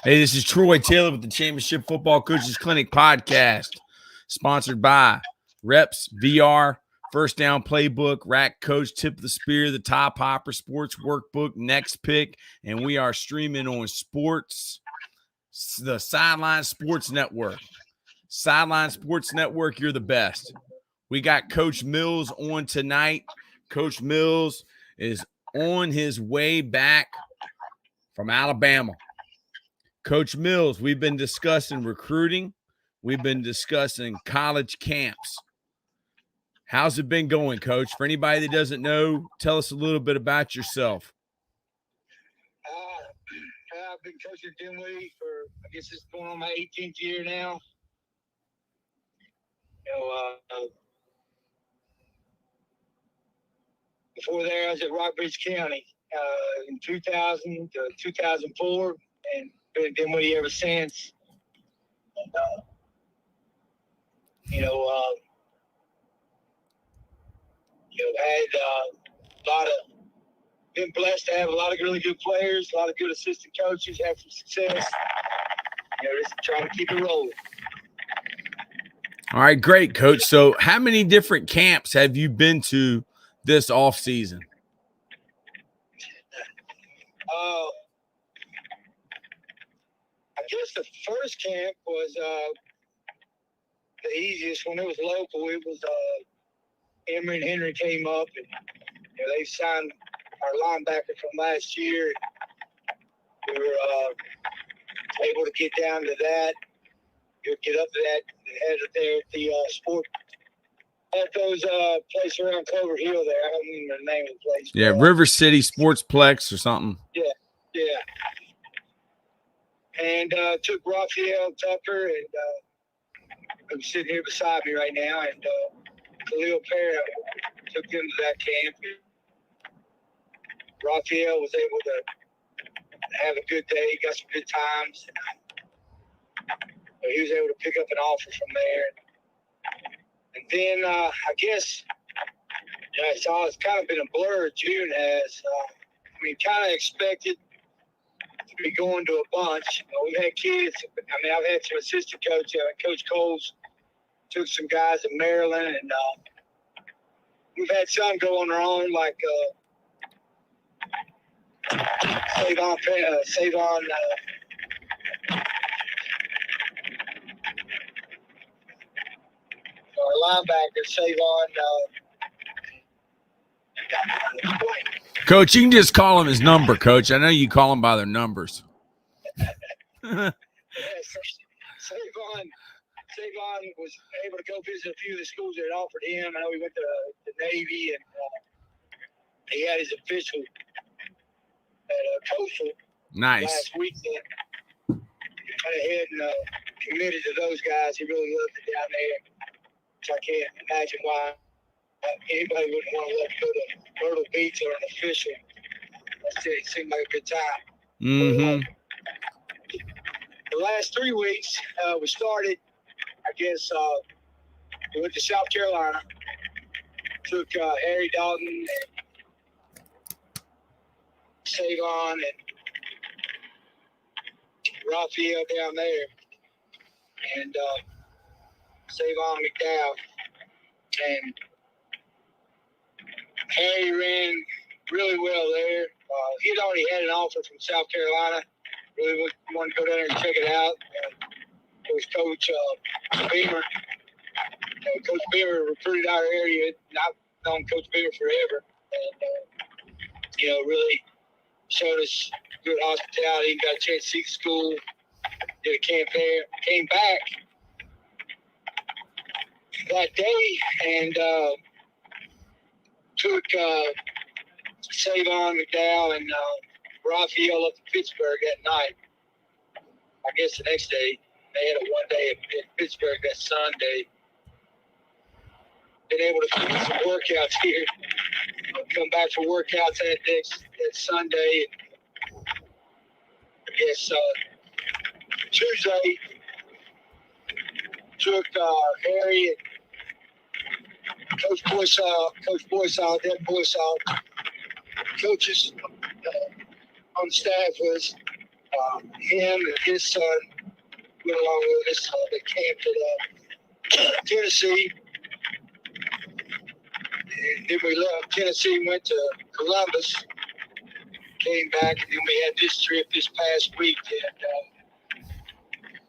Hey, this is Troy Taylor with the Championship Football Coaches Clinic podcast, sponsored by Reps, VR, First Down Playbook, Rack Coach, Tip of the Spear, the Top Hopper, Sports Workbook, Next Pick, and we are streaming on the Sideline Sports Network. Sideline Sports Network, you're the best. We got Coach Mills on tonight. Coach Mills is on his way back from Alabama. Coach Mills, we've been discussing recruiting. We've been discussing college camps. How's it been going, Coach? For anybody that doesn't know, tell us a little bit about yourself. I've been coaching Dinwiddie for, I guess it's going on my 18th year now. Before there, I was at Rockbridge County in 2000 to 2004, and been at Dinwiddie ever since. And, had a lot of, been blessed to have a lot of really good players, a lot of good assistant coaches, have some success. Just trying to keep it rolling. All right, great, Coach. So how many different camps have you been to this off season? I guess the first camp was the easiest one. It was local. It was Emory and Henry came up, and they signed our linebacker from last year. We were able to get down to that, get up to that, head there at the sport. At those place around Clover Hill there. I don't remember the name of the place. Yeah, River City Sportsplex or something. Yeah. And took Raphael Tucker, and I'm sitting here beside me right now, and Khalil Parra took him to that camp. Raphael was able to have a good day, got some good times. He was able to pick up an offer from there. And then I guess it's kind of been a blur. June has. Kind of expected to be going to a bunch. We've had kids. I've had some assistant coaches. Coach Coles took some guys in Maryland, and we've had some go on their own, like Savon. Our linebacker, Savon. Coach, you can just call him his number, Coach. I know you call them by their numbers. Savon was able to go visit a few of the schools that had offered him. I know he went to the Navy, and he had his official at Coastal last weekend. He went ahead and committed to those guys. He really loved it down there. So I can't imagine why anybody wouldn't want to let go to Myrtle Beach or an official. It seemed like a good time. Mm-hmm. The last 3 weeks, we started, we went to South Carolina, took Harry Dalton and Savon and Raphael down there, and Savon McDowell. And Harry ran really well there. He'd already had an offer from South Carolina. Really wanted to go down there and check it out. It was Coach Beamer. Coach Beamer recruited our area. I've known Coach Beamer forever. And, really showed us good hospitality. Got a chance to see the school. Did a camp there. Came back that day and took Savon McDowell and Raphael up to Pittsburgh that night. I guess the next day. They had a one-day in Pittsburgh that Sunday. Been able to do some workouts here. Come back for workouts that Sunday. I guess Tuesday took Harry and Coach Boysaw, Devin Boysaw, coaches on staff was him and his son went along with us. They camped at Tennessee. And then we left Tennessee, went to Columbus, came back, and then we had this trip this past week and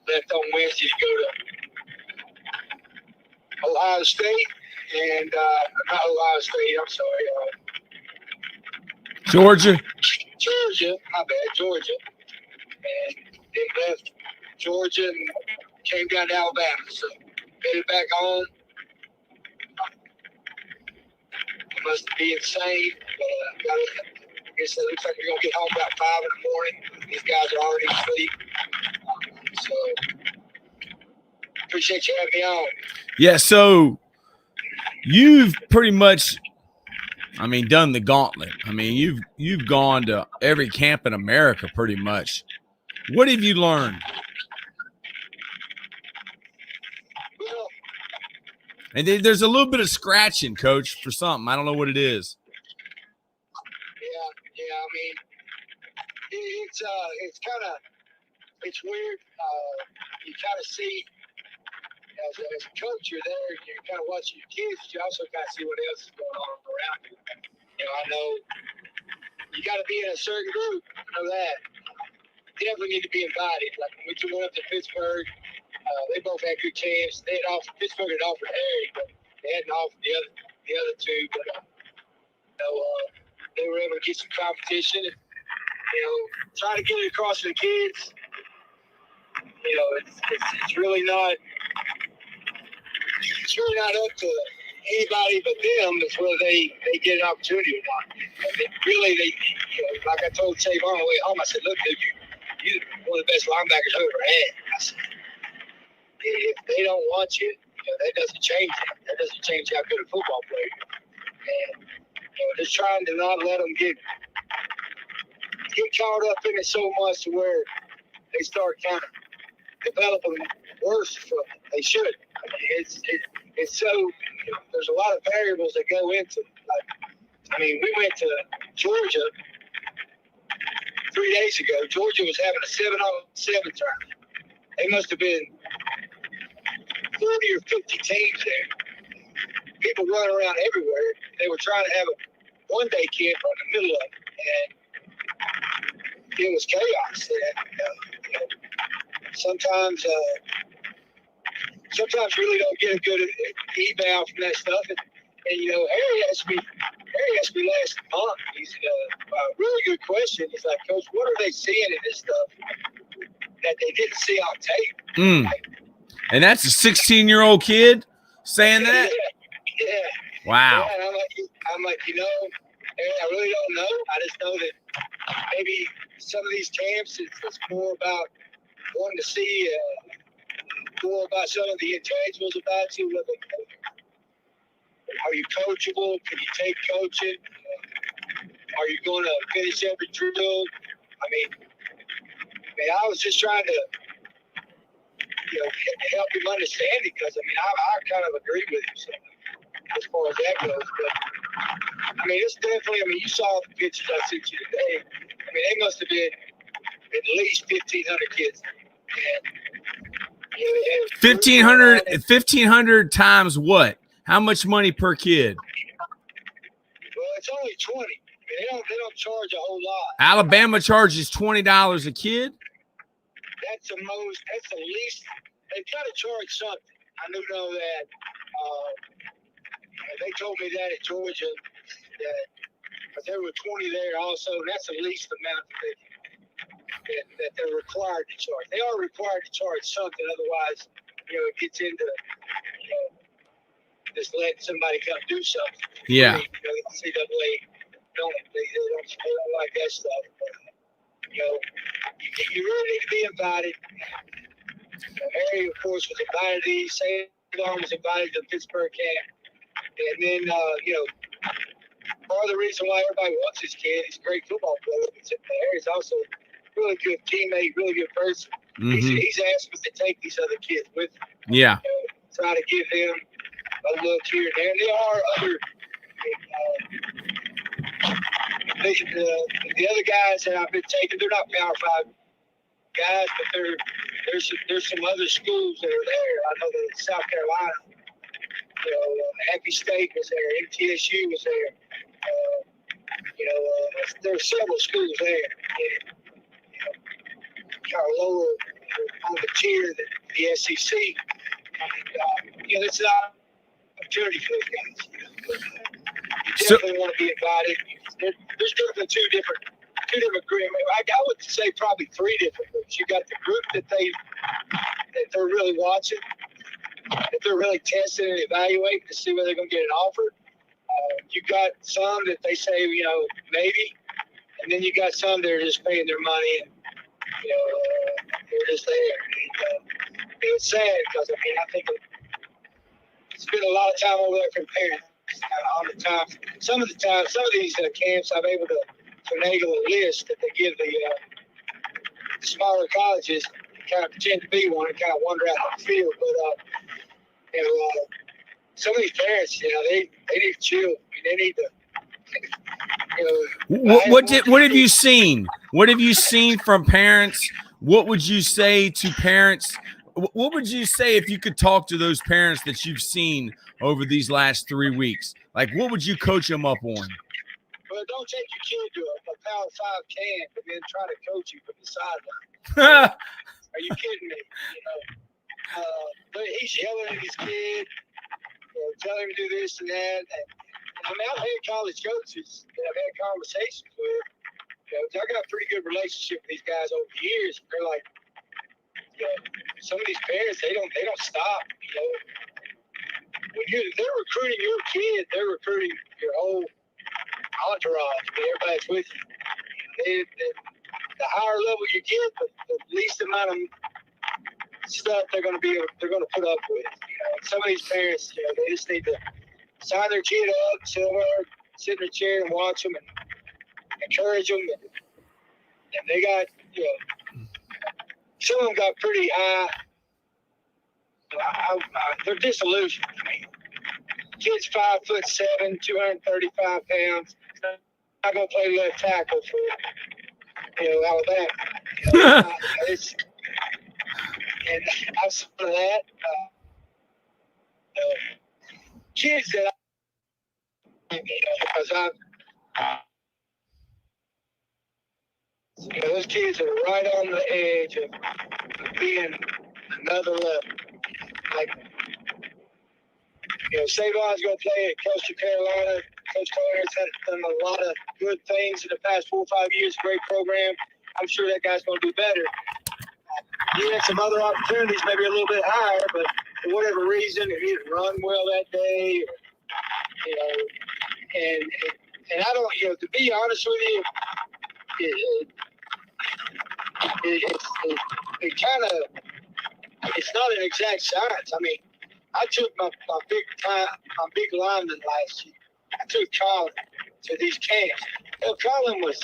left on Wednesday to go to Ohio State and not Ohio State, I'm sorry. Georgia. My bad, Georgia. And then left Georgia and came down to Alabama. So headed back home. It must be insane. But, I guess it looks like we're going to get home about 5 in the morning. These guys are already asleep. So appreciate you having me on. Yeah, so you've pretty much, done the gauntlet. You've gone to every camp in America pretty much. What have you learned? Well, And then there's a little bit of scratching, Coach, for something. I don't know what it is. yeah. It's weird. You kind of see as a coach, you're there, you're kind of watching your kids, but you also kind of see what else is going on around you. I know you got to be in a certain group. I know that. Definitely need to be invited. Like when we went up to Pittsburgh, they both had good camps. Pittsburgh had offered Harry, but they hadn't offered the other two. But they were able to get some competition and try to get it across to the kids. It's really not. It's really not up to anybody but them as whether they get an opportunity or not. They like I told Savon on the way home, I said, look, dude, you're one of the best linebackers I've ever had. I said, if they don't want you, that doesn't change it. That doesn't change how good a football player you are. And just trying to not let them get caught up in it so much to where they start kind of developing worse from it. They should. It's so there's a lot of variables that go into it. We went to Georgia 3 days ago. Georgia was having a 7-on-7 tournament. They must have been 40 or 50 teams there. People running around everywhere. They were trying to have a one-day camp in the middle of it, and it was chaos. Sometimes really don't get a good eval from that stuff. And Harry asked me last month. He said, a really good question. He's like, Coach, what are they seeing in this stuff that they didn't see on tape? And that's a 16-year-old kid saying that? Yeah. Wow. Yeah, I'm like, I really don't know. I just know that maybe some of these camps, it's more about wanting to see more about some of the intangibles about you. Are you coachable? Can you take coaching? Are you going to finish every drill? I was just trying to, help him understand it because, I kind of agree with him as far as that goes. But, it's definitely, you saw the pictures I sent you today. They must have been at least 1,500 kids. And, 1,500 times what? How much money per kid? Well, it's only 20. They don't charge a whole lot. Alabama charges $20 a kid? That's the least. They got to charge something. I do know that. They told me that at Georgia, but there were 20 there also, and that's the least amount that they're required to charge. They are required to charge something, otherwise, it gets into just letting somebody come do something. Yeah. CAA don't like that stuff. But, you really need to be invited. Harry, of course, was invited to these. Savon was invited to the Pittsburgh camp. And then, part of the reason why everybody wants this kid, he's a great football player. Harry's also a really good teammate, really good person. Mm-hmm. He's asked us to take these other kids with him. Yeah. Try to give them a look here and there. And there are other the other guys that I've been taking, they're not Power 5 guys, but there's some other schools that are there. I know that South Carolina, Happy State was there, MTSU was there. There are several schools there. And, kind of lower on the tier than the SEC. And, it's an opportunity for those guys. You definitely want to be invited. There's definitely two different groups. I would say probably three different groups. You got the group that they're really watching, that they're really testing and evaluating to see whether they're going to get an offer. You got some that they say, maybe, and then you got some that are just paying their money and, they're just there. And, it's sad because, I think spend a lot of time over there comparing all the time. Some of these camps, I'm able to finagle a list that they give the smaller colleges, kind of pretend to be one and kind of wonder how they feel. But, some of these parents, they need to chill. They need to. What have you seen? What have you seen from parents? What would you say to parents? What would you say if you could talk to those parents that you've seen over these last 3 weeks? Like, what would you coach them up on? Well, don't take your kid to a Power 5 camp and then try to coach you from the sideline. Are you kidding me? But he's yelling at his kid, telling him to do this and that. And, I've had college coaches that I've had conversations with. I got a pretty good relationship with these guys over the years. They're like, some of these parents, they don't stop. When they're recruiting your kid, they're recruiting your whole entourage. Everybody's with you. The higher level you get, the least amount of stuff they're going to put up with. Some of these parents, they just need to sign their kid up, sit in their chair and watch them and encourage them. And they got, some of them got pretty high. They're disillusioned. Kid's 5'7", 235 pounds. Not gonna play left tackle for Alabama. And I saw that. Kids that because those kids are right on the edge of being another level. Like, Savon's going to play at Coastal Carolina. Coach Carter's done a lot of good things in the past 4 or 5 years. Great program. I'm sure that guy's going to do better. He had some other opportunities, maybe a little bit higher, but for whatever reason, he didn't run well that day. And I don't, to be honest with you, it's not an exact science. I took my big lineman last year. I took Colin to these camps. Colin was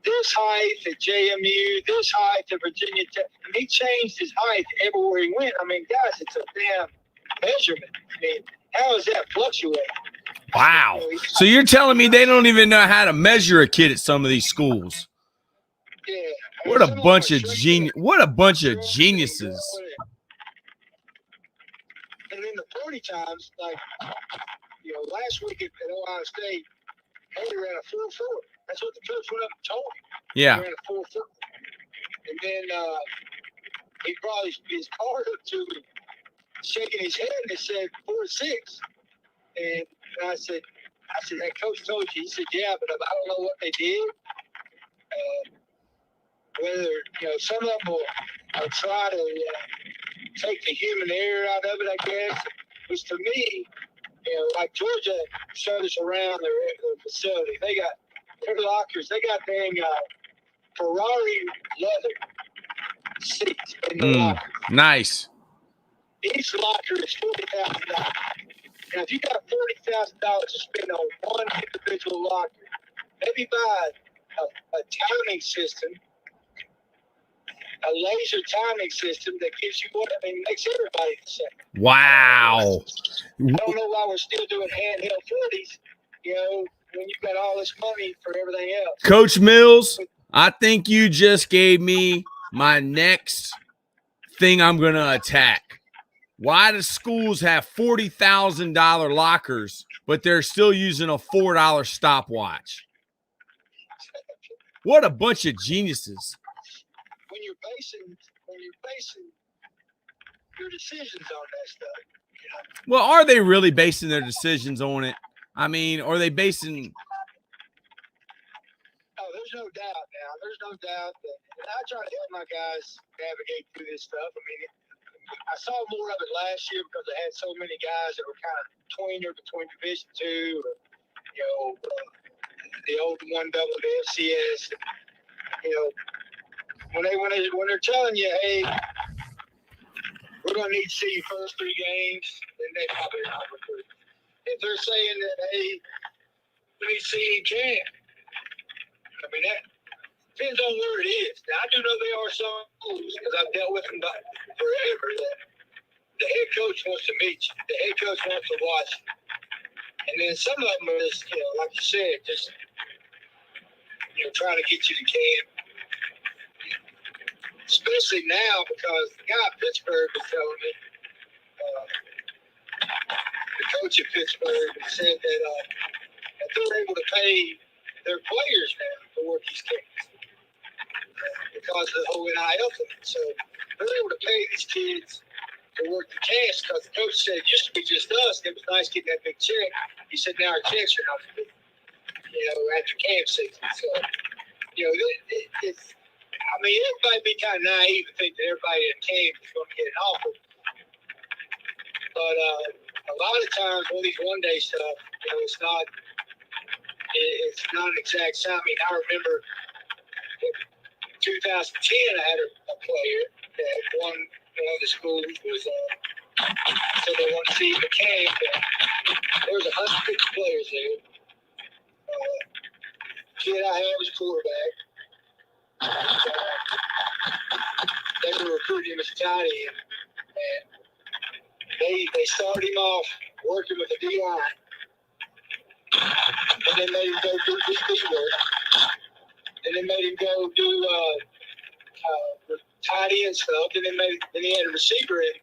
this height at JMU, this height at Virginia Tech. And he changed his height everywhere he went. Guys, it's a damn measurement. How is that fluctuating? Wow. So you're telling me they don't even know how to measure a kid at some of these schools? Yeah. What a bunch of geniuses. And then the 40 times, last week at Ohio State, Henry ran a 4.4. That's what the coach went up and told him. Yeah. He ran a 4.4. And then he brought his card up to me, shaking his head, and it said 4.6. And I said, that coach told you. He said, yeah, but I don't know what they did. Whether, some of them will try to take the human error out of it, I guess. Which to me, like Georgia showed us around their facility. They got their lockers. They got dang Ferrari leather seats in the locker. Nice. Each locker is $40,000. Now, if you got $40,000 to spend on one individual locker, maybe buy a timing system, a laser timing system that gives you makes everybody the same. Wow. I don't know why we're still doing handheld 40s. when you've got all this money for everything else. Coach Mills, I think you just gave me my next thing I'm going to attack. Why do schools have $40,000 lockers, but they're still using a $4 stopwatch? What a bunch of geniuses. When you're basing your decisions on that stuff. You know? Well, are they really basing their decisions on it? I mean, are they basing? Oh, there's no doubt now. There's no doubt that, and I try to help my guys navigate through this stuff. I mean, I saw more of it last year because I had so many guys that were kind of tweener between Division II, or, you know, the old 1 double the FCS. You know, when they're telling you, hey, we're going to need to see your first 3 games, then they probably not recruit. If they're saying that, hey, we need to see you in camp, I mean, that depends on where it is. Now, I do know there are some schools, because I've dealt with them forever, that the head coach wants to meet you. The head coach wants to watch you. And then some of them are just, you know, like you said, just, you know, trying to get you to camp. Especially now, because the guy at Pittsburgh was telling me, the coach at Pittsburgh said that they're able to pay their players now to work these camps because of the whole NIL thing. So they're able to pay these kids to work the camps because the coach said it used to be just us. It was nice getting that big check. He said now our checks are not big, you know, after camp season. So, you know, it's, I mean, everybody be kind of naive to think that everybody in camp is going to get an offer. But a lot of times, all these one-day stuff, you know, it's not an exact science. I mean, I remember in 2010, I had a player that one of the schools was, so they wanted to see him at camp. There was 150 players there. Kid I had was a quarterback. They were recruiting him as a tight end, and they started him off working with the D-line, and then made him go do DB work, and then made him go do tight end stuff, and then he had a receiver in.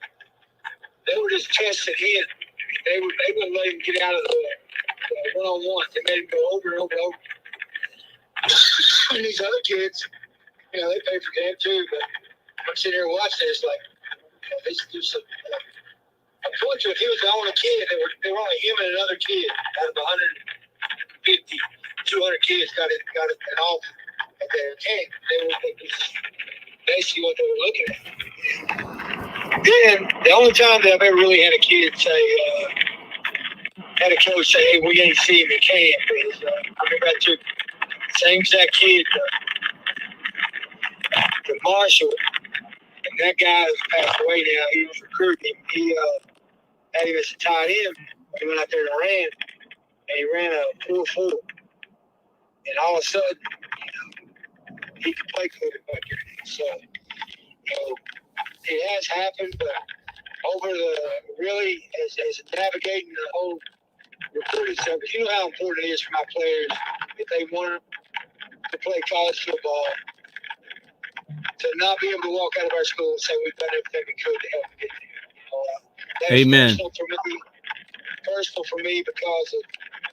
They were just testing him. They wouldn't let him get out of the one-on-one. They made him go over and over and over. And these other kids, you know, they pay for camp too, but I'm sitting here watching this like, you know, they do some. Unfortunately, he was the only kid. They were only him and another kid out of 150, 200 kids got an offer at their camp. They were basically what they were looking at. Then the only time that I've ever really had a kid say, had a coach say, "Hey, we ain't see him in camp," is I remember I took the same exact kid to Marshall, and that guy has passed away now. He was recruiting him. He had him as a tight end. He went out there and ran, and he ran a 4.4. And all of a sudden, you know, he could play quarterback. So, you know, it has happened, but over the really as navigating the whole recruiting stuff, you know how important it is for my players if they want to play college football to not be able to walk out of our school and say we've done everything we could to help them get there. You know, that Amen. Personal for me because of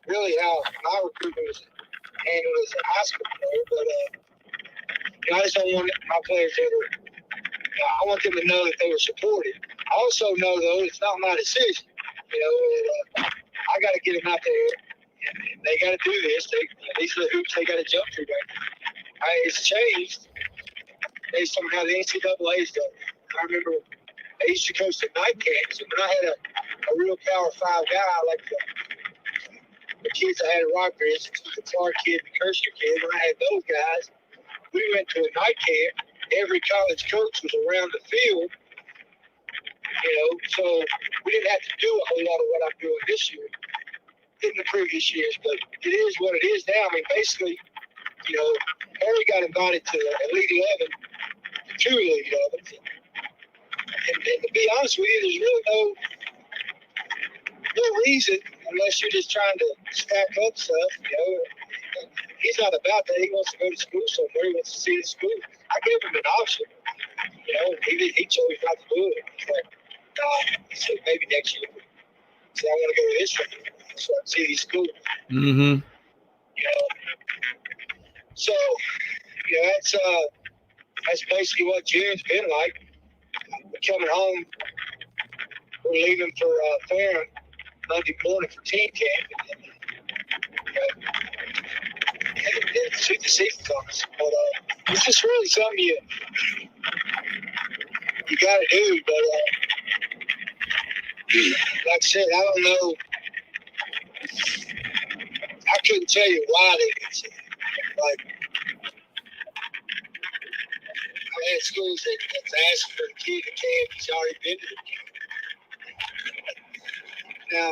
really how my recruitment was handled as a high school player. But you know, I just don't want my players to ever. I want them to know that they were supported. I also know, though, it's not my decision. You know, I got to get them out there, and they got to do this. These are the hoops they got to jump through. It's changed based on how the NCAA's done. I remember I used to coach the night camps, and when I had a real Power 5 guy like the kids I had at Rockbridge, the Clark kid, the Kirshner kid, when I had those guys, we went to a night camp. Every college coach was around the field, you know, so we didn't have to do a whole lot of what I'm doing this year in the previous years, but it is what it is now. I mean, basically, you know, Harry got invited to Elite 11, two Elite 11s. And to be honest with you, there's really no reason. unless you're just trying to stack up stuff, he's not about that. He wants to go to school somewhere. He wants to see the school. I gave him an option. He chose not to do it. He's like, nah, he said maybe next year. He said, I want to go to this one so I can see these schools. Mm-hmm. So, that's basically what June's been like. We're coming home. We're leaving for Farron Monday morning for team camp. And shoot the season comes. But it's just really something you got to do. But like I said, I don't know. I couldn't tell you why they did it. Like, I had schools that's asking for the kid to camp. He's already been to the camp. Now,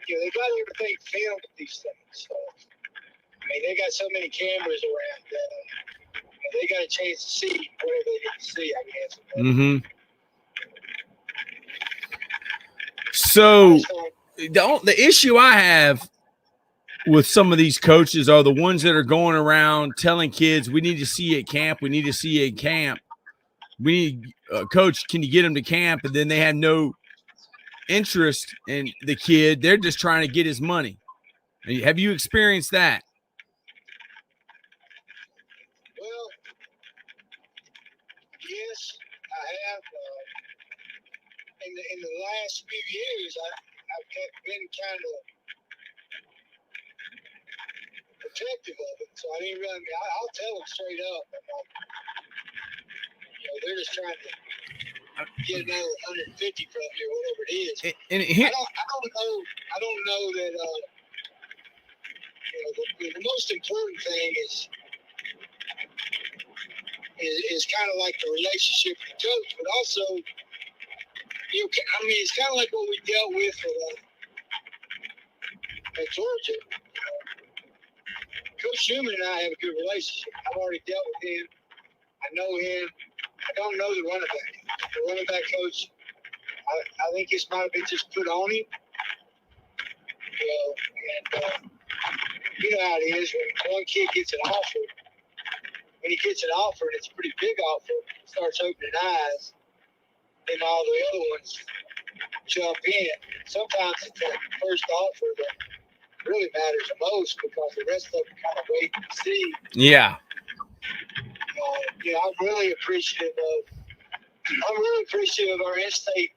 they got everything filmed at these things. So, they got so many cameras around that they got a chance to see whatever they need to see, I guess. Mm-hmm. So the issue I have with some of these coaches are the ones that are going around telling kids, we need to see you at camp. We need to see you at camp. We need, coach, can you get them to camp? And then they have no interest in the kid. They're just trying to get his money. Have you experienced that? Well, yes, I have. In the last few years, I've been kind of protective of it. So I didn't really. I'll tell them straight up. They're just trying to get another 150 from you, or whatever it is. I don't know that. The most important thing is kind of like the relationship with the coach, but also, it's kind of like what we dealt with at Georgia. Coach Schumann and I have a good relationship. I've already dealt with him. I know him. I don't know the running back. The running back coach, I think this might have been just put on him. You know how it is when one kid gets an offer. When he gets an offer, and it's a pretty big offer, he starts opening eyes, then all the other ones jump in. Sometimes it's that first offer that really matters the most because the rest of them kind of wait and see. Yeah. I'm really appreciative of our in-state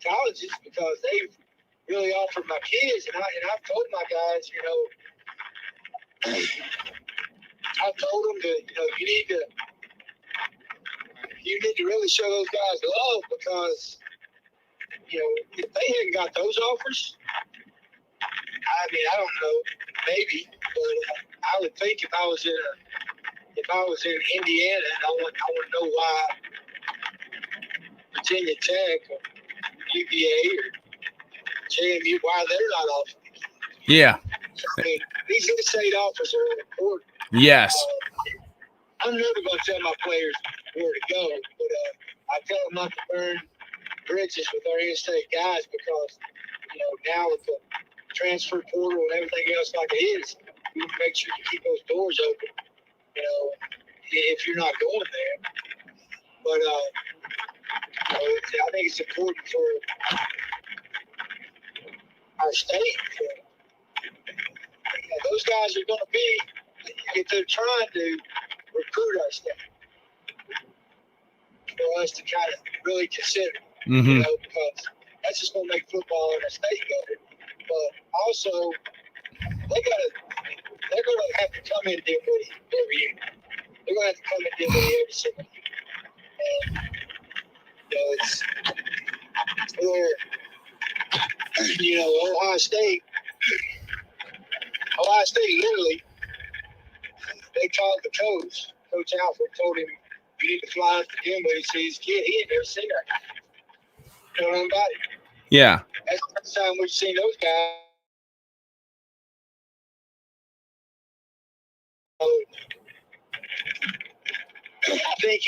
colleges because they've really offered my kids, and I've told my guys, I told them that you need to really show those guys love because if they hadn't got those offers, I don't know, maybe, but I would think if I was in Indiana, and I want to know why Virginia Tech or UVA or JMU, why they're not offering. Yeah. These in-state offers are important. Yes. I'm never going to tell my players where to go, but I tell them not to burn bridges with our in-state guys because, now with the transfer portal and everything else like it is, you make sure you keep those doors open, if you're not going there. But I think it's important for our state. Those guys are going to be, if they're trying to recruit our state, for us to kind of really consider, because that's just going to make football in our state better. But also, they're going to have to come in Dinwiddie every year. They're going to have to come in Dinwiddie every single year. And, it's where, Ohio State literally, they called the coach. Coach Alfred told him, you need to fly out to Dinwiddie to see his kid. He had never seen that guy. You know what about it? Yeah. That's the first time we've seen those guys. I think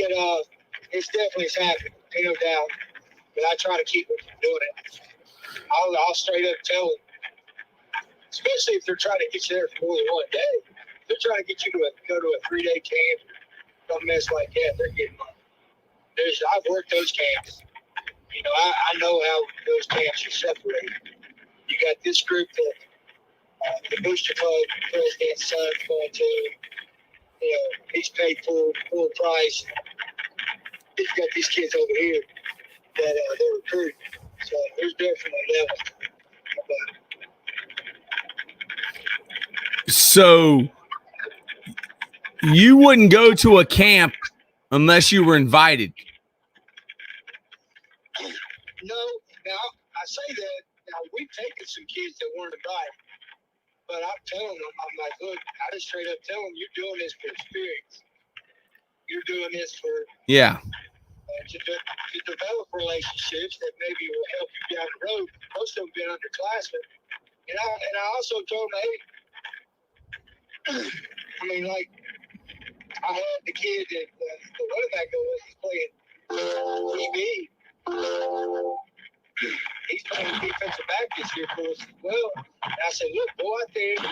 it's definitely happening, no doubt. But I try to keep them from doing it. I'll straight up tell them, especially if they're trying to get you there for more than one day. If they're trying to get you to go to a 3-day camp, some mess like that, they're getting money. I've worked those camps. You know, I know how those camps are separated. You got this group that the booster club president's son's going to, you know, he's paid full price. He's got these kids over here that they're recruiting. So there's definitely levels. So you wouldn't go to a camp unless you were invited. No, now I say that. Now we've taken some kids that weren't invited, but I'm telling them, I'm like, look, I just straight up tell them, you're doing this for experience. You're doing this for to develop relationships that maybe will help you down the road. Most of them been underclassmen, and I also told them, hey, I mean, like I had the kid that the running back was playing TV. He's playing defensive back this year for us as well. And I said, look, go out there and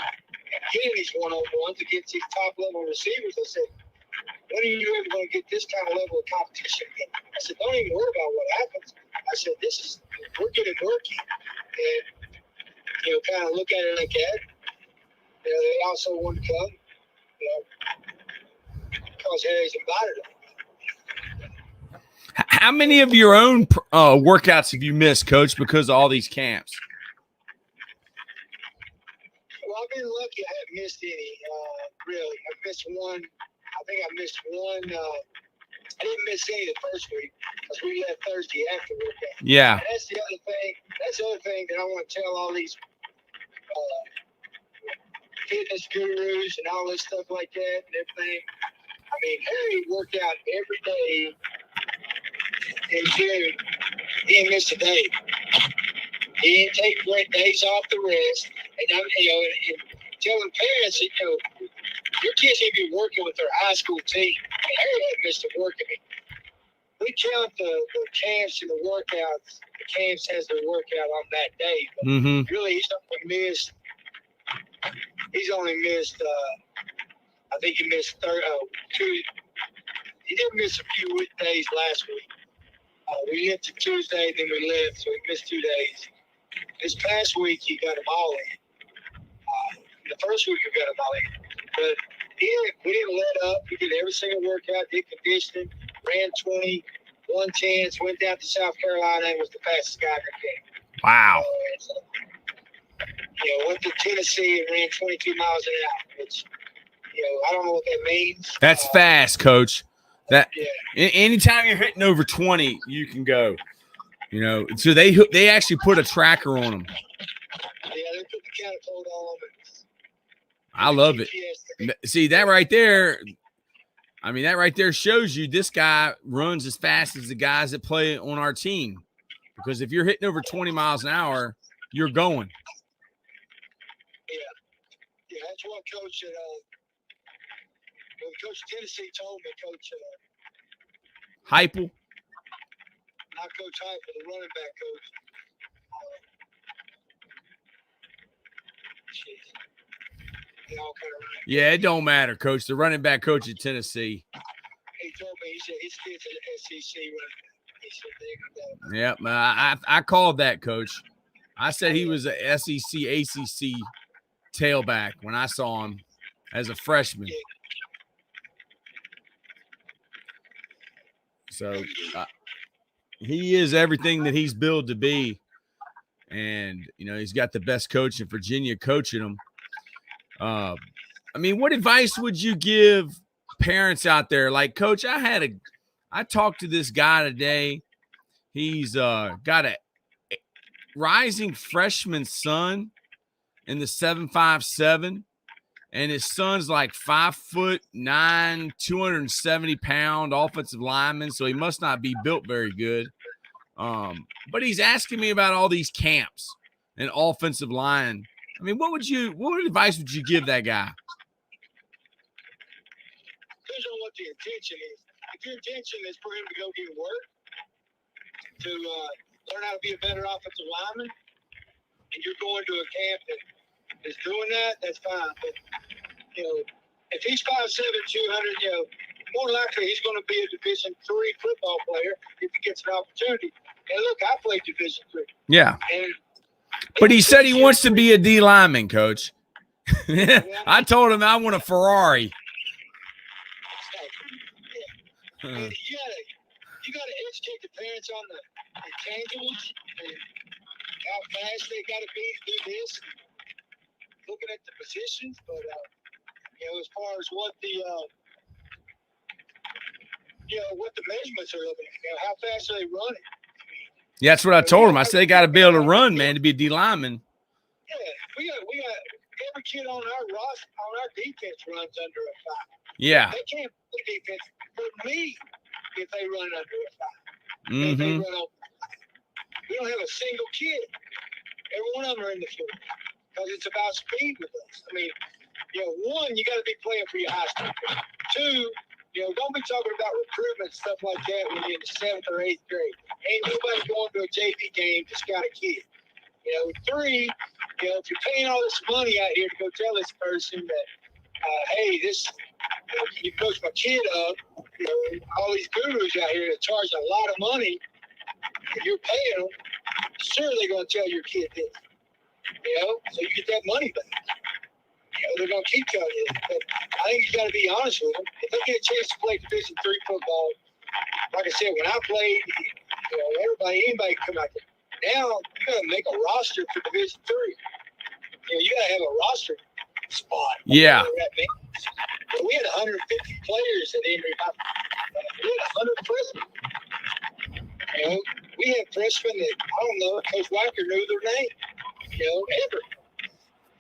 get these one-on-ones against these top-level receivers. I said, when are you ever going to get this kind of level of competition again? I said, don't even worry about what happens. I said, we're getting working. And, you know, kind of look at it like that. You know, they also want to come, you know, because Harry's invited them. How many of your own workouts have you missed, Coach, because of all these camps? Well, I've been lucky. I haven't missed any, really. I've missed one. I think I missed one. I didn't miss any the first week because we left Thursday after workout. Yeah. And that's the other thing. That's the other thing that I want to tell all these fitness gurus and all this stuff like that and everything. I mean, Harry worked out every day. And Jared, he didn't miss a day. He didn't take days off the rest. And, you know, and telling parents, you know, your kids need to be working with their high school team. And Harry hadn't missed a work. I mean, we count the camps and the workouts. The camps has their workout on that day. But really, he's only missed, I think he missed 2. He did miss a few days last week. We hit to Tuesday, then we left, so he missed 2 days. This past week, he got them all in. The first week, we got them all in. But we didn't let up. We did every single workout, did conditioning, ran 20, 110s, went down to South Carolina, and was the fastest guy in the game. Wow. You know, went to Tennessee and ran 22 miles an hour, which, you know, I don't know what that means. That's fast, Coach. That yeah. Anytime you're hitting over 20, you can go. You know, so they actually put a tracker on them. Yeah, they put the catapult on them. I love it. See, that right there, I mean, that right there shows you this guy runs as fast as the guys that play on our team. Because if you're hitting over 20 miles an hour, you're going. Yeah, that's what Coach Coach Tennessee told me, Coach Heupel. Not Coach Heupel, the running back coach. Yeah, it don't matter, Coach. The running back coach at Tennessee. He told me, he said, his kid's an SEC running back. He said, yep, I called that, Coach. I said he was a SEC, ACC tailback when I saw him as a freshman. Yeah. So he is everything that he's billed to be. And, you know, he's got the best coach in Virginia coaching him. I mean, what advice would you give parents out there? Like, Coach, I talked to this guy today. He's got a rising freshman son in the 7.57, and his son's like 5'9", 270-pound offensive lineman, so he must not be built very good. But he's asking me about all these camps and offensive line. I mean, what advice would you give that guy? Depends on what the intention is. If your intention is for him to go get work, to learn how to be a better offensive lineman, and you're going to a camp that is doing that, that's fine. But, if he's 5'7", 200, more likely he's going to be a Division III football player if he gets an opportunity. And look, I played Division III. Yeah. And but he said he wants to be a D lineman, coach. I told him I want a Ferrari. Yeah. You got to educate the parents on the intangibles and how fast they got to be to do this. Looking at the positions, but as far as what the measurements are looking at, how fast are they running? Yeah, that's what I told him. I said they got to be able to run, man, to be a D lineman. Yeah, we got every kid on our roster, on our defense runs under a 5. Yeah. They can't play defense for me if they run under a 5. Mm-hmm. If they run over. We don't have a single kid. Every one of them are in the field because it's about speed with us. I mean, one, you got to be playing for your high school. Two, don't be talking about recruitment stuff like that when you're in the 7th or 8th grade. Ain't nobody going to a JV game to scout a kid. Three, if you're paying all this money out here to go tell this person that, hey, you coach my kid up, all these gurus out here that charge a lot of money, and you're paying them, sure they're going to tell your kid this. So you get that money back. They're going to keep telling you that. But I think you got to be honest with them. If they get a chance to play Division III football, like I said, when I played, anybody can come out there. Now you got to make a roster for Division III. You got to have a roster spot. Yeah. We had 150 players at Henry High. We had 100 freshmen. We had freshmen that I don't know. Coach Weicker knew their name. Ever.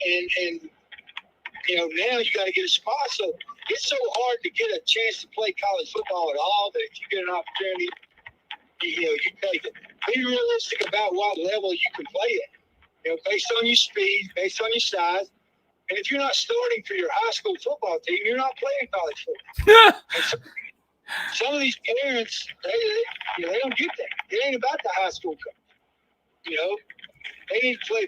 And now you got to get a spot. So it's so hard to get a chance to play college football at all that if you get an opportunity, you take it. Be realistic about what level you can play at. Based on your speed, based on your size. And if you're not starting for your high school football team, you're not playing college football. Some of these parents, they don't get that. It ain't about the high school coach. They need to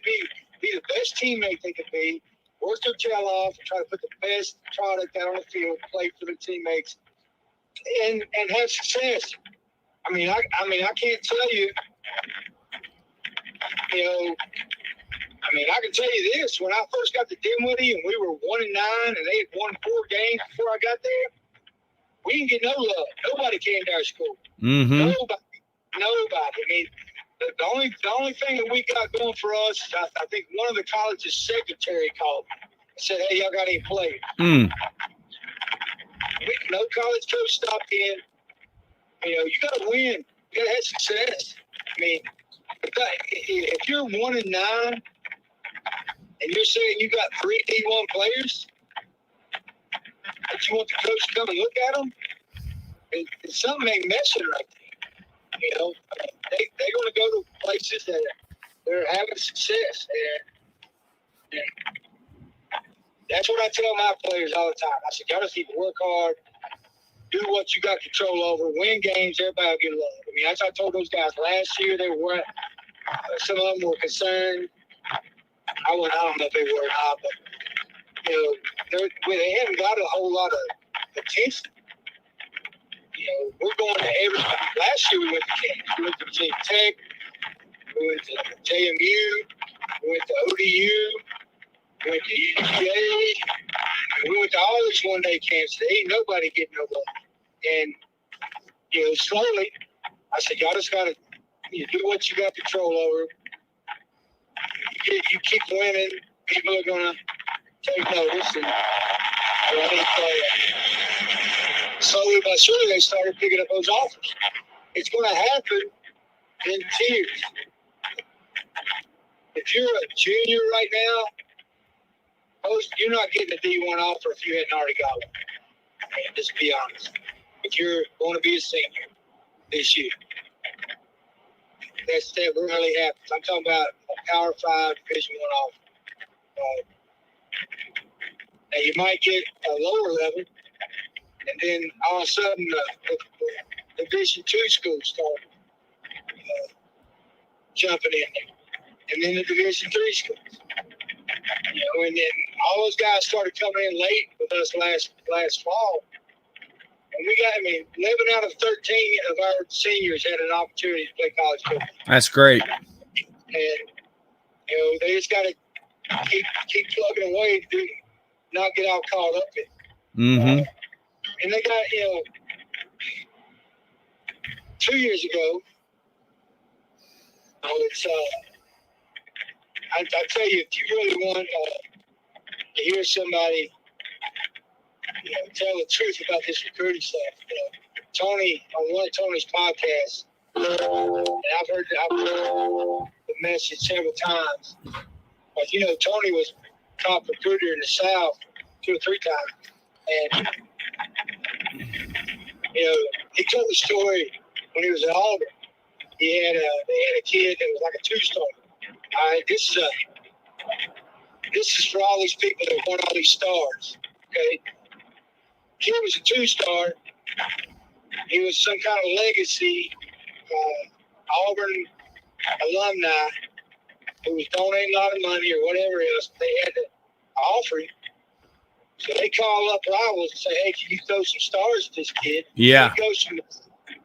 be the best teammate they can be, work their tail off, and try to put the best product out on the field, play for their teammates, and have success. I I can't tell you. I can tell you this: when I first got to Dinwiddie and we were 1-9, and they had won 4 games before I got there, we didn't get no love. Nobody came to our school. Mm-hmm. Nobody. The only thing that we got going for us, I think one of the college's secretary called me and said, "Hey, y'all got any players?" No college coach stopped in. You got to win. You got to have success. If you're 1-9 and you're saying you got 3 D1 players, but you want the coach to come and look at them, and something ain't messing right there. They're going to go to places that they're having success, and that's what I tell my players all the time. I said, y'all just need to work hard, do what you got control over, win games, everybody will get love. That's what I told those guys last year. They were some of them were concerned. I don't know if they were or not, but they haven't got a whole lot of attention. We're going to everybody. Last year we went to Kansas. We went to Virginia Tech. We went to JMU. We went to ODU. We went to UGA. We went to all these one-day camps. Ain't nobody getting no love. And, slowly, I said, y'all just got to do what you got control over. You keep winning, people are going to take notice. And slowly but surely they started picking up those offers. It's going to happen in tiers. If you're a junior right now, you're not getting a D1 offer if you hadn't already got one. And just be honest. If you're going to be a senior this year, that really happens. I'm talking about a Power 5 Division 1 offer. Now you might get a lower level, and then all of a sudden the Division 2 schools start jumping in there. and then the Division III schools. And then all those guys started coming in late with us last fall. And we got, 11 out of 13 of our seniors had an opportunity to play college football. That's great. And, they just got to keep plugging away to not get all caught up in it. Mm-hmm. And they got, 2 years ago, it's, I tell you, if you really want to hear somebody, tell the truth about this recruiting stuff, Tony, on one of Tony's podcasts, and I've heard the message several times, but, Tony was top recruiter in the South 2 or 3 times, and, he told the story when he was at Auburn. They had a kid that was like a 2-star. All right, this is for all these people that won all these stars. Okay, kid was a 2-star. He was some kind of legacy Auburn alumni who was donating a lot of money or whatever else they had to offer him. So they call up rivals and say, "Hey, can you throw some stars at this kid?" Yeah. He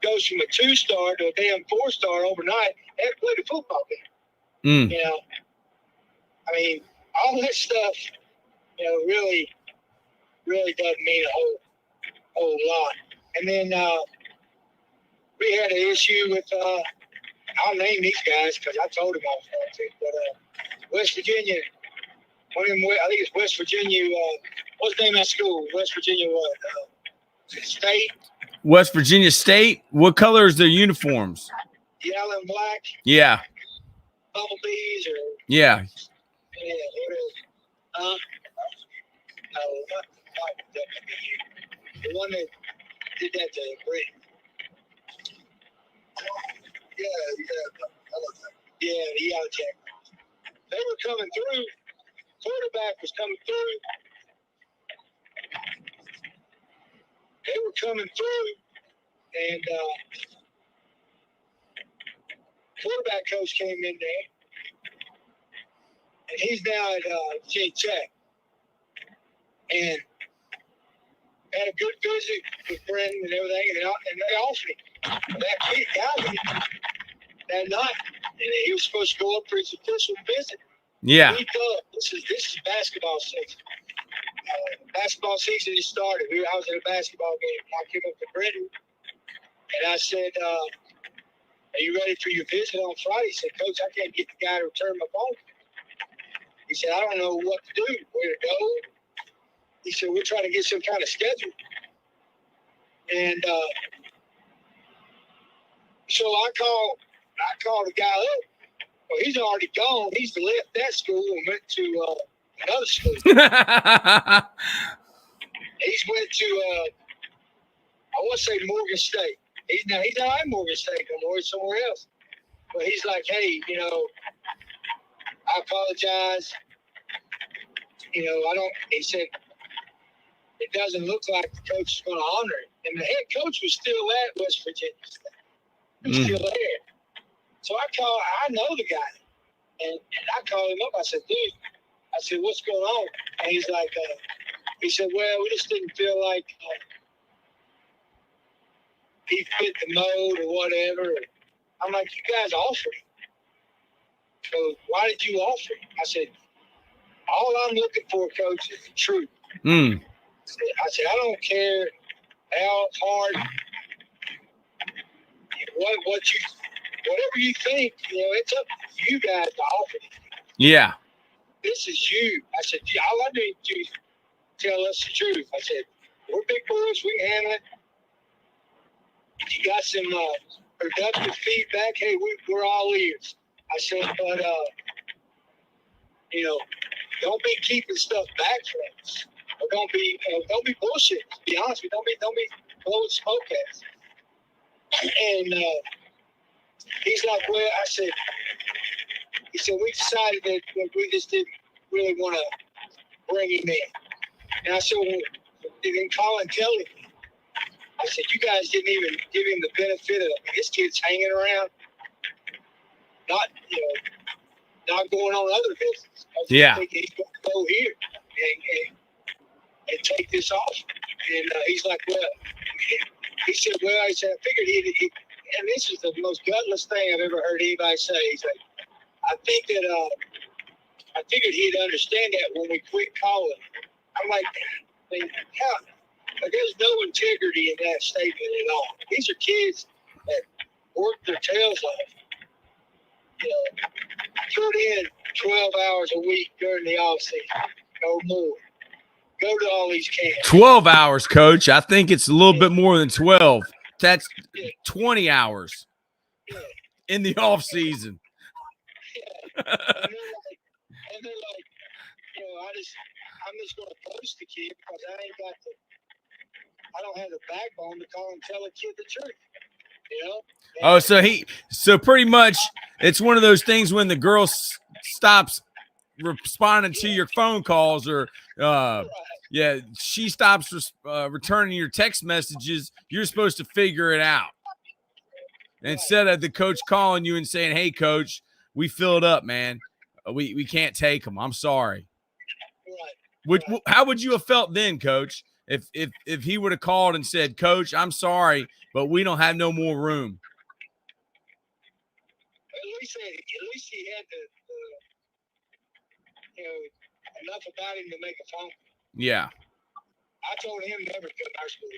goes from a 2-star to a damn 4-star overnight. And played a football game. All that stuff, really, really doesn't mean a whole lot. And then we had an issue with, I'll name these guys because I told him I was going to, but West Virginia, one of them, I think it's West Virginia, what's the name of that school? West Virginia what? State? West Virginia State? What color is their uniforms? Yellow and black? Yeah. Bumblebees or? Yeah. Yeah, what is it? No, not the one that did that to Britain. Yeah, the Yellow Jack. They were coming through. Quarterback was coming through. They were coming through, and quarterback coach came in there, and he's now at Virginia Tech, and had a good visit with Brendan and everything, and they offered him. That kid got him that night, and he was supposed to go up for his official visit. Yeah. He thought this is basketball season. Basketball season just started. I was at a basketball game. I came up to Brendan, and I said, "Are you ready for your visit on Friday?" He said, "Coach, I can't get the guy to return my phone." He said, "I don't know what to do, where to go." He said, "We're trying to get some kind of schedule." And so I called the guy up. Well, he's already gone. He's left that school and went to another school. He's went to I want to say Morgan State. He's not at Morgan State no more. He's somewhere else. But he's like, "Hey, I apologize. I don't." He said, "It doesn't look like the coach is going to honor it." And the head coach was still at West Virginia State. He was still there. So I know the guy, and I called him up. I said, "Dude," I said, "what's going on?" And he's like, he said, "Well, we just didn't feel like he fit the mode or whatever." I'm like, "You guys offered him. So why did you offer him?" I said, "All I'm looking for, Coach, is the truth." I said, "I don't care how hard, whatever you think, it's up to you guys to offer it. Yeah. This is you." I said, "All I need you to tell us the truth." I said, "We're big boys. We can handle it. If you got some productive feedback, hey, we're all ears." I said, "But, don't be keeping stuff back from us. Or don't be bullshit. To be honest with you, don't be blowing smoke at us." And he's like, "Well," he said, "We decided that we just didn't really want to bring him in." And I said, "Well, then call and tell him." I said, "You guys didn't even give him the benefit of this kid's hanging around, not not going on other visits. Yeah. I think he's going to go here and take this off. And he's like, well, he said, I figured he'd and this is the most gutless thing I've ever heard anybody say. He's like, I figured he'd understand that when we quit calling. I'm like, how? Like, there's no integrity in that statement at all. These are kids that work their tails off. You know, put in 12 hours a week during the off season, no more. Go to all these camps. 12 hours, Coach. I think it's a little bit more than 12. That's 20 hours in the off season. And they're like, you know, I'm just going to post the kid because I don't have the backbone to call and tell a kid the truth. You know? Oh, so pretty much it's one of those things when the girl stops responding to your phone calls or she stops returning your text messages, you're supposed to figure it out. Instead of the coach calling you and saying, hey, coach, we filled up, man. We can't take them. I'm sorry. How would you have felt then, Coach, if he would have called and said, Coach, I'm sorry, but we don't have no more room? At least he had enough about him to make a phone. Yeah. I told him never to come to our school.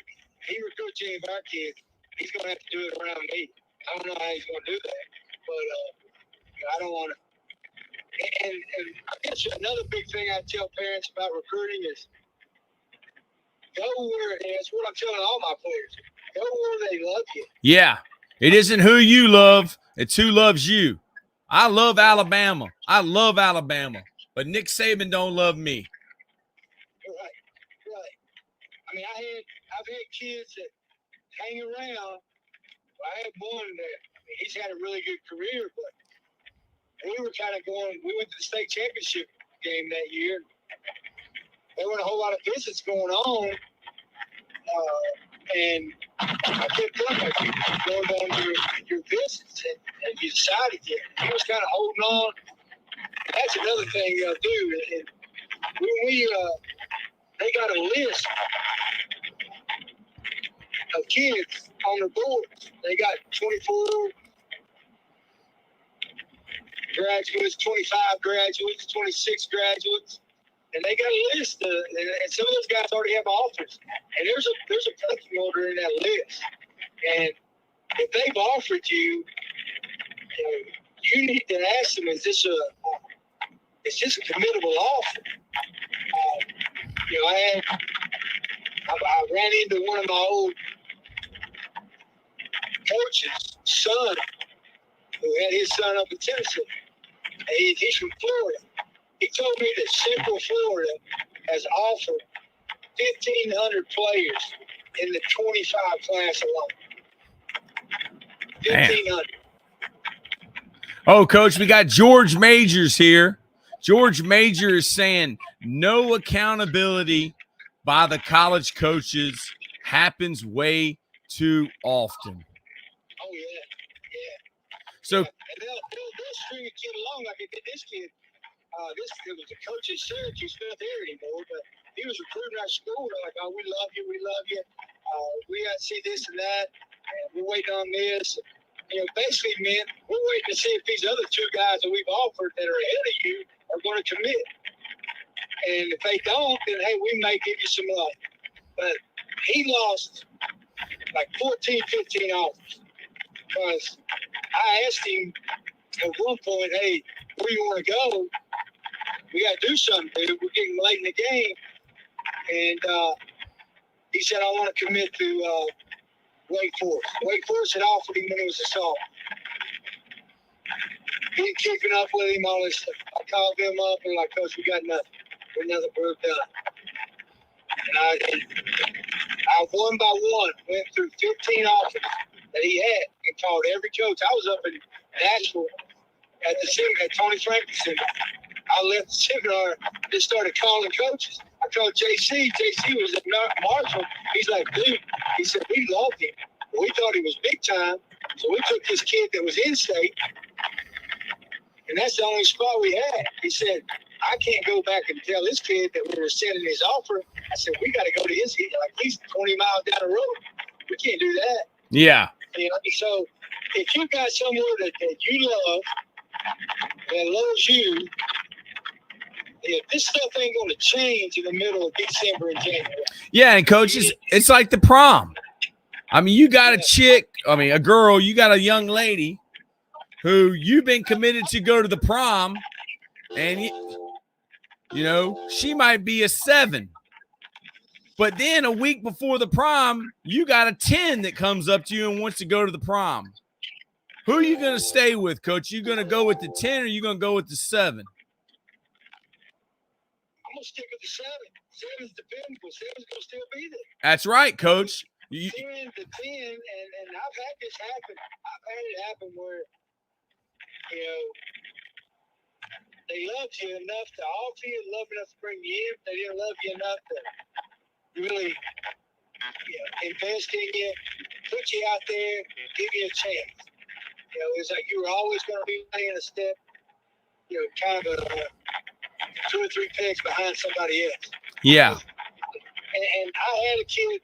He recruits any of our kids. He's going to have to do it around me. I don't know how he's going to do that, but I don't want to. And I guess another big thing I tell parents about recruiting is go where, and it's what I'm telling all my players, go where they love you. Yeah. It isn't who you love, it's who loves you. I love Alabama. But Nick Saban don't love me. Right. I mean, I've had kids that hang around. I had one that he's had a really good career, but we were kind of we went to the state championship game that year. There weren't a whole lot of visits going on. And I kept telling my kids, going on your visits and you decided yet. He was kind of holding on. That's another thing they'll do. And when they got a list of kids on the board. They got 24 graduates, 25 graduates, 26 graduates, and they got a list. And some of those guys already have offers. And there's a pecking order in that list. And if they've offered you, you need to ask them: is this a committable offer? I ran into one of my old coach's son, who had his son up in Tennessee. And he's from Florida. He told me that Central Florida has offered 1,500 players in the 25 class alone. 1,500. Oh, Coach, we got George Majors here. George Major is saying no accountability by the college coaches happens way too often. Oh, yeah. So, and they'll string a kid along like they did this kid. It was a coach at Syracuse, not there anymore, but he was recruiting our school. They're like, oh, we love you. We got to see this and that. And we're waiting on this. Basically meant we're waiting to see if these other two guys that we've offered that are ahead of you are going to commit. And if they don't, then, hey, we may give you some money. But he lost like 14, 15 offers. Because I asked him at one point, hey, where you want to go? We got to do something, dude. We're getting late in the game. And he said, I want to commit to Wake Forest. Wake Forest had offered him when he was a sophomore. Been keeping up with him, all this stuff. I called them up and like, Coach, we got nothing. We're nothing but done. And I one by one went through 15 offers that he had and called every coach. I was up in Nashville at the seminar, at Tony Franklin's seminar. I left the seminar, just started calling coaches. I called JC. JC was at Marshall. He's like, dude, he said, we loved him. We thought he was big time. So we took this kid that was in state And that's the only spot we had. He said, I can't go back and tell this kid that we were sending his offer. I said, we got to go to his, like, he's 20 miles down the road. We can't do that. Yeah. You know, so if you got someone that you love, that loves you, this stuff ain't going to change in the middle of December and January. Yeah, and coach, it's like the prom. I mean, you got a girl, you got a young lady who you've been committed to go to the prom, and you know, she might be a 7. But then a week before the prom, you got a 10 that comes up to you and wants to go to the prom. Who are you going to stay with, coach? You going to go with the 10 or are you going to go with the 7? I'm going to stick with the 7. 7's the pinnacle. 7's going to still be there. That's right, coach. 10 to 10, and I've had this happen. I've had it happen where, you know, they loved you enough to offer you, love enough to bring you in. They didn't love you enough to really invest in you, put you out there, give you a chance. You know, it's like you were always going to be playing a step, you know, kind of 2 or 3 pegs behind somebody else. Yeah. And I had a kid,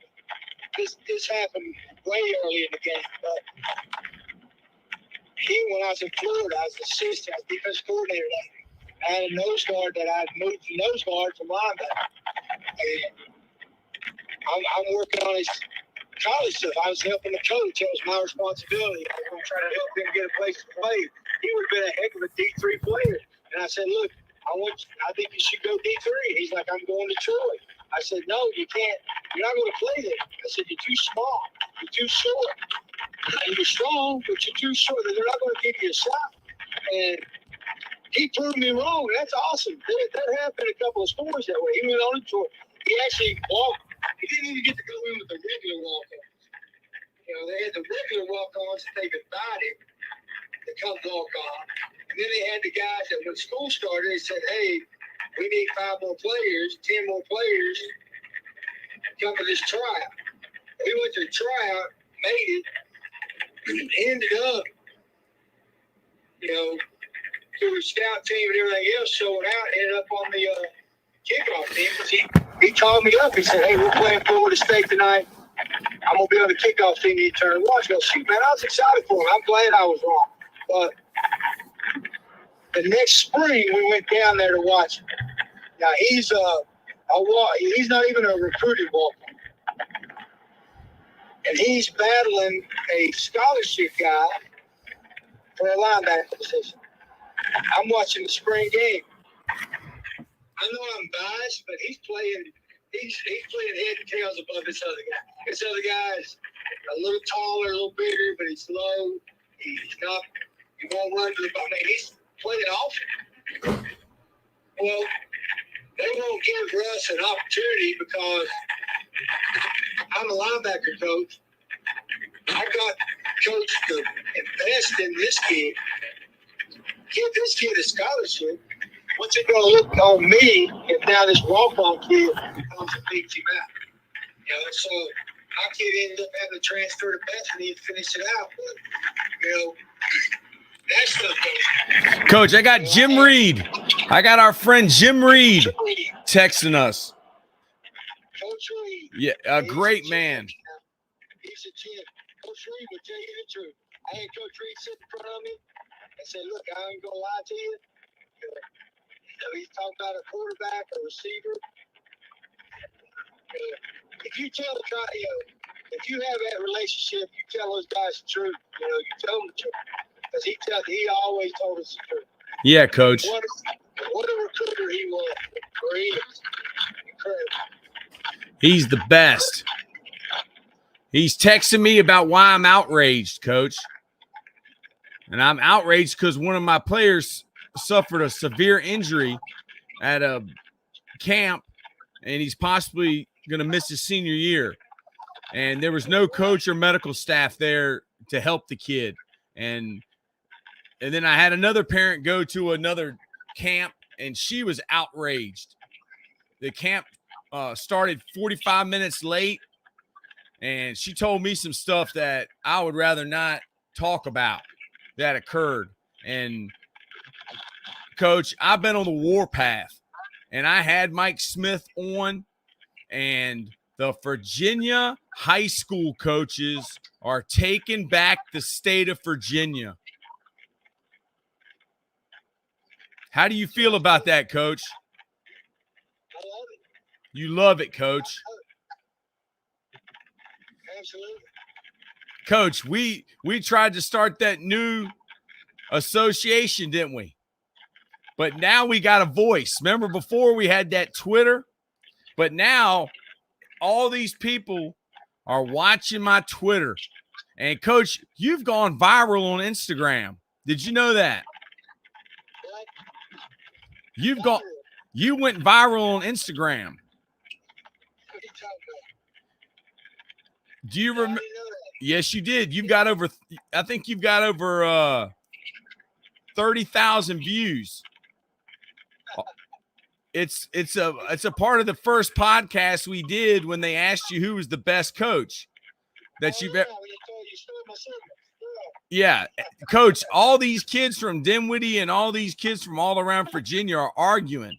this happened way early in the game, but when I was in Florida, I was an assistant, I was defense coordinator. I had a nose guard that I moved to nose guard from linebacker. And I'm working on his college stuff. I was helping the coach. It was my responsibility. I was going to try to help him get a place to play. He would have been a heck of a D3 player. And I said, look, I think you should go D3. He's like, I'm going to Troy. I said, no, you can't. You're not going to play there. I said, you're too small. You're too short. And you're strong, but you're too short. They're not going to give you a shot. And he proved me wrong. That's awesome. That happened a couple of scores that way. He went on to Troy. He actually walked. He didn't even get to go in with the regular walk-ons. You know, they had the regular walk-ons that they've invited to come walk on. And then they had the guys that when school started, they said, hey, we need 5 more players, 10 more players to come to this tryout. We went to the tryout, made it, and ended up, you know, through the scout team and everything else showing out, ended up on the kickoff team. He called me up. He said, hey, we're playing Florida State tonight. I'm going to be on the kickoff team you turn and watch. I go, shoot, man, I was excited for him. I'm glad I was wrong. But the next spring, we went down there to watch him. Now, he's not even a recruited walk-on. And he's battling a scholarship guy for a linebacker position. I'm watching the spring game. I know I'm biased, but he's playing head and tails above this other guy. This other guy is a little taller, a little bigger, but he's slow. He won't run to the ball. He's playing awesome. Well, they won't give Russ an opportunity because I'm a linebacker coach. I got coach to invest in this kid, give this kid a scholarship. What's it going to look on me if now this walk-on kid becomes a big team out? You know, so my kid ends up having to transfer to Bethany and finish it out. But, you know, that's the Coach, I got Jim Reed. I got our friend Jim Reed texting us. Coach Reed. Yeah, a great man. He's a champ. Coach Reed will tell you the truth. I had Coach Reed sit in front of me and said, look, I ain't going to lie to you. He's talking about a quarterback, a receiver. If you tell the guy, if you have that relationship, you tell those guys the truth. You know, you tell them the truth because he always told us the truth. Yeah, Coach. What a recruiter he was. Or he is. Incredible. He's the best. He's texting me about why I'm outraged, Coach. And I'm outraged because one of my players suffered a severe injury at a camp, and he's possibly going to miss his senior year. And there was no coach or medical staff there to help the kid. And then I had another parent go to another camp, and she was outraged. The camp started 45 minutes late, and she told me some stuff that I would rather not talk about that occurred. And Coach, I've been on the warpath, and I had Mike Smith on, and the Virginia high school coaches are taking back the state of Virginia. How do you feel about that, Coach? I love it. You love it, Coach. Absolutely. Coach, we tried to start that new association, didn't we? But now we got a voice. Remember before we had that Twitter? But now all these people are watching my Twitter. And, Coach, you've gone viral on Instagram. Did you know that? What? You went viral on Instagram. What are you talking about? Do you I remember? didn't know that. Yes, you did. I think you've got over 30,000 views. It's a part of the first podcast we did when they asked you who was the best coach that you've ever. When you told you stole my secret. Yeah, Coach, all these kids from Dinwiddie and all these kids from all around Virginia are arguing.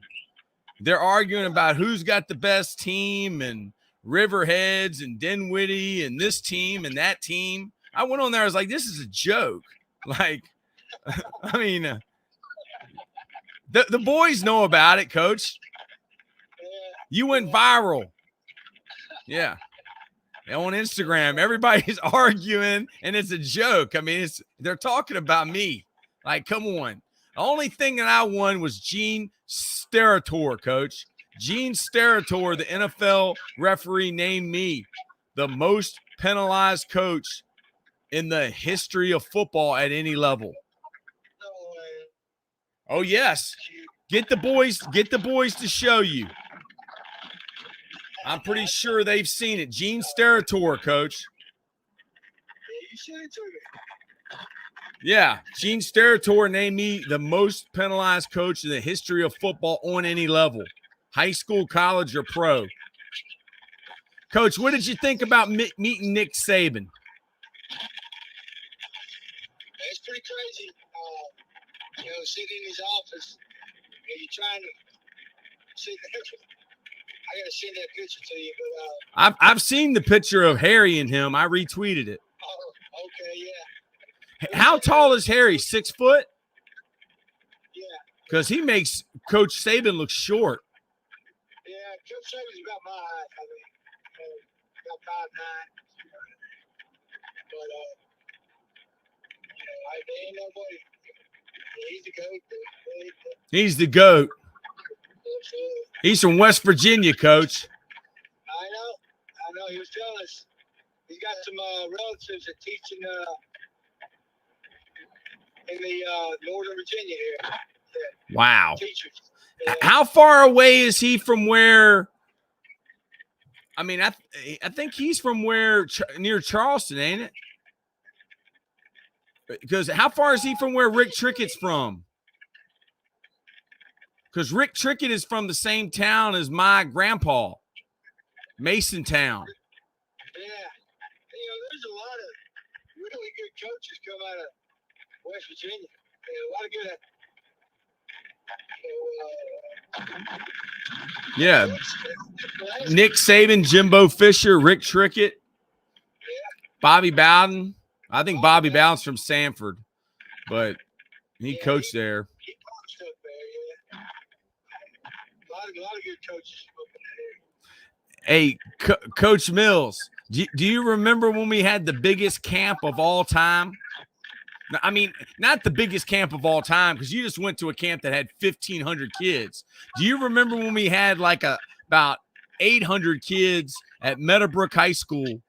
They're arguing about who's got the best team and Riverheads and Dinwiddie and this team and that team. I went on there. I was like, this is a joke. Like, I mean, the boys know about it, Coach. You went viral. Yeah. On Instagram, everybody's arguing, and it's a joke. I mean, they're talking about me. Like, come on. The only thing that I won was Gene Steratore, Coach. Gene Steratore, the NFL referee, named me the most penalized coach in the history of football at any level. No way. Oh, yes. Get the boys to show you. I'm pretty sure they've seen it. Gene Steratore, Coach. Yeah, you sent it to me. Yeah, Gene Steratore named me the most penalized coach in the history of football on any level, high school, college, or pro. Coach, what did you think about meeting Nick Saban? It's pretty crazy. Sitting in his office, and you're trying to see the picture. I gotta send that picture to you, but I've seen the picture of Harry and him. I retweeted it. oh, okay, yeah. How tall is Harry? 6 foot? Yeah. Because he makes Coach Saban look short. Yeah, Coach Saban's about my height, I think. About 5'9". But there ain't nobody. He's the GOAT. He's the GOAT. Absolutely. He's from West Virginia, Coach. I know. He was telling us he's got some relatives that teach in the Northern Virginia here. Wow. Teachers. How far away is he from where? I mean, I think he's from where near Charleston, ain't it? Because how far is he from where Rick Trickett's from? Because Rick Trickett is from the same town as my grandpa, Masontown. Yeah. There's a lot of really good coaches come out of West Virginia. A lot of good. Yeah. Nick Saban, Jimbo Fisher, Rick Trickett, Bobby Bowden. I think Bobby Bowden's from Sanford, but he coached there. He coached up there, yeah. A lot of good coaches up in there. Hey, Coach Mills, do you remember when we had the biggest camp of all time? I mean, not the biggest camp of all time, because you just went to a camp that had 1,500 kids. Do you remember when we had like about 800 kids at Meadowbrook High School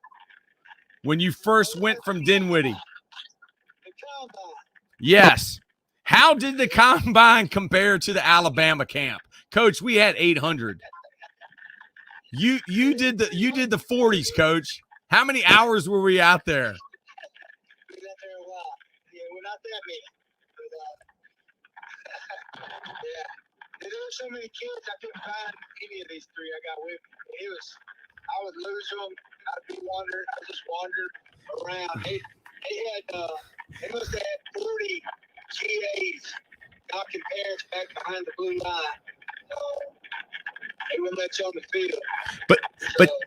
when you first went from Dinwiddie? The combine. Yes. How did the combine compare to the Alabama camp? Coach, we had 800. You did the 40s, Coach. How many hours were we out there? We was out there a while. Yeah, we're not that many. But, yeah. There were so many kids, I couldn't find any of these three I got with me. I would lose them. I'd be wandering. I just wandered around. They must have had 40 GAs knocking parents back behind the blue line. They wouldn't let you on the field.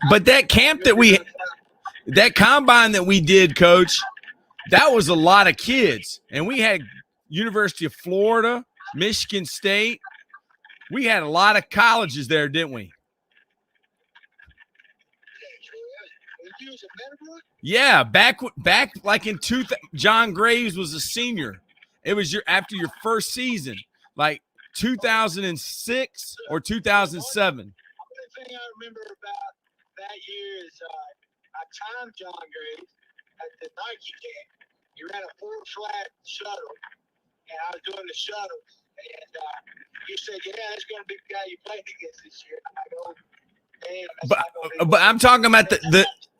But that camp that combine that we did, Coach, that was a lot of kids. And we had University of Florida, Michigan State. We had a lot of colleges there, didn't we? Yeah, back like in John Graves was a senior. It was after your first season, like 2006 or 2007. The only thing I remember about that year is I timed John Graves at the Nike camp. He ran a 4-flat shuttle, and I was doing the shuttles. And he said, "Yeah, that's going to be the guy you played against this year." I go, "Damn." But I'm talking about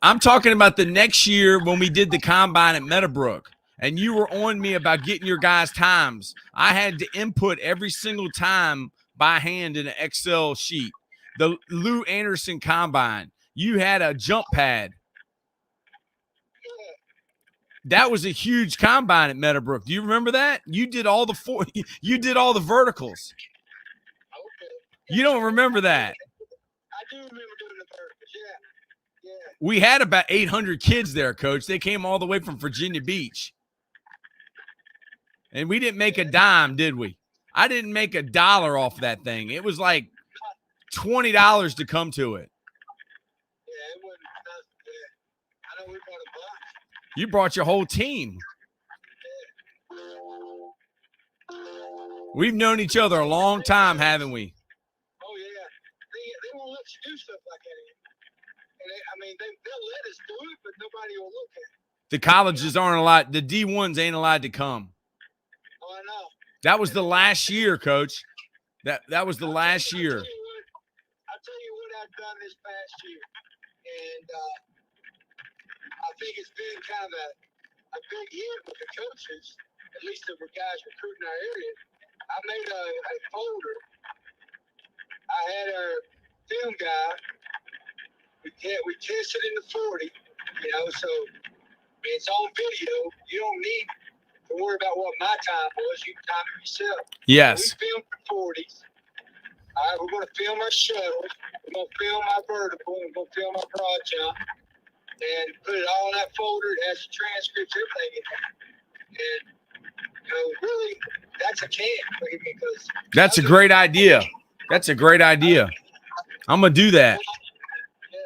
I'm talking about the next year when we did the combine at Meadowbrook, and you were on me about getting your guys' times. I had to input every single time by hand in an Excel sheet. The Lou Anderson combine, you had a jump pad. That was a huge combine at Meadowbrook. Do you remember that? You did all the you did all the verticals. Okay. You don't remember that? I do remember doing the verticals. Yeah. We had about 800 kids there, Coach. They came all the way from Virginia Beach. And we didn't make a dime, did we? I didn't make $1 off that thing. It was like $20 to come to it. Yeah, it wasn't. I know we bought a bunch. You brought your whole team. We've known each other a long time, haven't we? Oh, yeah. They won't let you do stuff like that. And they'll let us do it, but nobody will look at it. The colleges aren't allowed. The D1s ain't allowed to come. Oh, I know. That was the last year, Coach. That was the last year. I'll tell you what I've done this past year. And I think it's been kind of a big year with the coaches, at least the guys recruiting our area. I made a folder. I had our film guy. We tested in the 40, so it's on video. You don't need to worry about what my time was. You can time it yourself. Yes. So we filmed for 40s. All right, we're going to film our shuttle. We're going to film our vertical. We're going to film our broad jump. And put it all in that folder. It has the transcripts, everything in there. And, really, that's a camp. Because that's a great idea. That's a great idea. I'm going to do that. Yeah.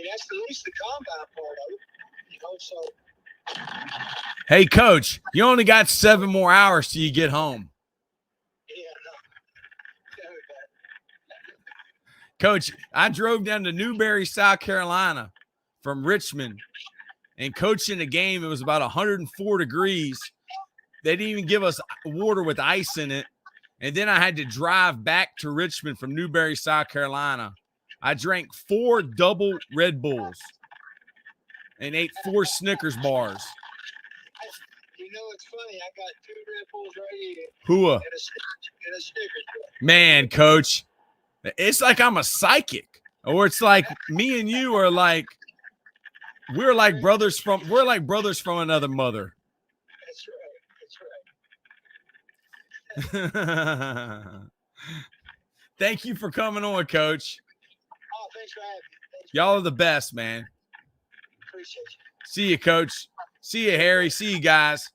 That's at least the combine part of it. So. Hey, Coach, you only got 7 more hours till you get home. Yeah, no. Coach, I drove down to Newberry, South Carolina from Richmond and coaching a game. It was about 104 degrees. They didn't even give us water with ice in it. And then I had to drive back to Richmond from Newberry, South Carolina. I drank 4 double Red Bulls and ate 4 Snickers bars. It's funny. I got 2 Red Bulls right here. Hooah. And a Snickers bar. Man, Coach. It's like I'm a psychic, or it's like me and you are like we're like brothers from another mother. That's right. Thank you for coming on, Coach. Oh, thanks for having me. Y'all are the best, man. Appreciate you. See you, Coach. See you, Harry. See you guys.